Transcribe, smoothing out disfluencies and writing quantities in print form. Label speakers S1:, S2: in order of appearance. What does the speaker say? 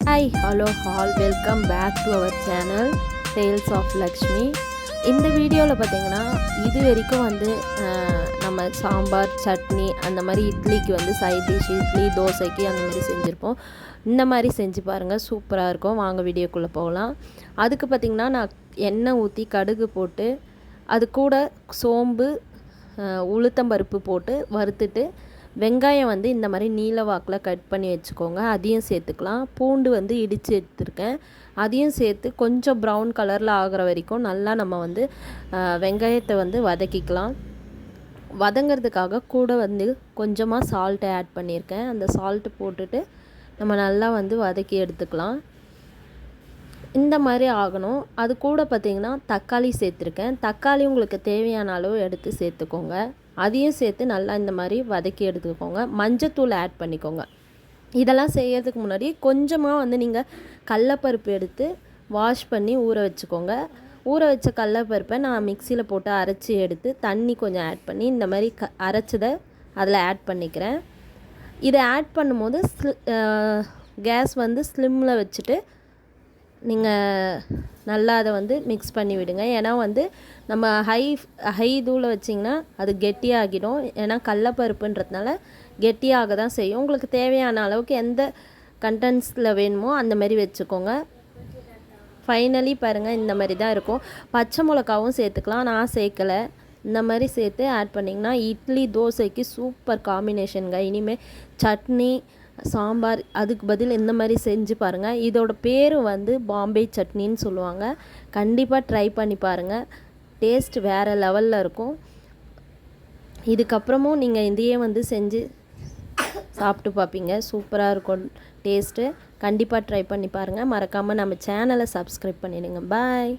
S1: Hi, hello all, welcome back to our channel Tales of Lakshmi. இந்த வீடியோவில் பார்த்தீங்கன்னா இது வரைக்கும் வந்து நம்ம சாம்பார் சட்னி அந்த மாதிரி இட்லிக்கு வந்து சைட் டிஷ் இட்லி தோசைக்கு அந்த மாதிரி செஞ்சுருப்போம். இந்த மாதிரி செஞ்சு பாருங்கள், சூப்பராக இருக்கும். வாங்க வீடியோக்குள்ளே போகலாம். அதுக்கு பார்த்திங்கன்னா நான் எண்ணெய் ஊற்றி கடுகு போட்டு அது கூட சோம்பு உளுத்தம்பருப்பு போட்டு வறுத்துட்டு வெங்காயம் வந்து இந்த மாதிரி நீல வாக்கில் கட் பண்ணி வச்சுக்கோங்க. அதையும் சேர்த்துக்கலாம். பூண்டு வந்து இடித்து எடுத்துருக்கேன், அதையும் சேர்த்து கொஞ்சம் ப்ரௌன் கலரில் ஆகிற வரைக்கும் நல்லா நம்ம வந்து வெங்காயத்தை வந்து வதக்கிக்கலாம். வதங்கிறதுக்காக கூட வந்து கொஞ்சமாக சால்ட்டை ஆட் பண்ணியிருக்கேன். அந்த சால்ட்டு போட்டுட்டு நம்ம நல்லா வந்து வதக்கி எடுத்துக்கலாம். இந்த மாதிரி ஆகணும். அது கூட பார்த்திங்கன்னா தக்காளி சேர்த்துருக்கேன். தக்காளி உங்களுக்கு தேவையான அளவு எடுத்து சேர்த்துக்கோங்க. அதையும் சேர்த்து நல்லா இந்த மாதிரி வதக்கி எடுத்துக்கோங்க. மஞ்சத்தூள் ஆட் பண்ணிக்கோங்க. இதெல்லாம் செய்யறதுக்கு முன்னாடி கொஞ்சமாக வந்து நீங்கள் கடலப்பருப்பு எடுத்து வாஷ் பண்ணி ஊற வச்சுக்கோங்க. ஊற வச்ச கடலப்பருப்பை நான் மிக்சியில் போட்டு அரைச்சி எடுத்து தண்ணி கொஞ்சம் ஆட் பண்ணி இந்த மாதிரி அரைச்சதை அதில் ஆட் பண்ணிக்கிறேன். இதை ஆட் பண்ணும்போது கேஸ் வந்து ஸ்லிம்மில் வச்சுட்டு நீங்கள் நல்லா அதை வந்து மிக்ஸ் பண்ணி விடுங்க. ஏன்னா வந்து நம்ம ஹை தூளை வச்சிங்கன்னா அது கெட்டியாகிடும். ஏன்னா கடலப்பருப்புன்றதுனால கெட்டியாக தான் செய்யும். உங்களுக்கு தேவையான அளவுக்கு எந்த கண்டென்ட்ஸில் வேணுமோ அந்த மாதிரி வச்சுக்கோங்க. ஃபைனலி பாருங்கள், இந்த மாதிரி தான் இருக்கும். பச்சை மிளகாவும் சேர்த்துக்கலாம், நான் சேர்க்கலை. இந்த மாதிரி சேர்த்து ஆட் பண்ணிங்கன்னா இட்லி தோசைக்கு சூப்பர் காம்பினேஷனுங்க. இனிமேல் சட்னி சாம்பார் அதுக்கு பதில் இந்த மாதிரி செஞ்சு பாருங்கள். இதோட பேர் வந்து பாம்பே சட்னின்னு சொல்லுவாங்க. கண்டிப்பாக ட்ரை பண்ணி பாருங்கள், டேஸ்ட் வேறு லெவலில் இருக்கும். இதுக்கப்புறமும் நீங்கள் இதையே வந்து செஞ்சு சாப்பிட்டு பார்ப்பீங்க, சூப்பராக இருக்கும் டேஸ்ட்டு. கண்டிப்பாக ட்ரை பண்ணி பாருங்கள். மறக்காமல் நம்ம சேனலை சப்ஸ்கிரைப் பண்ணிடுங்க. பாய்.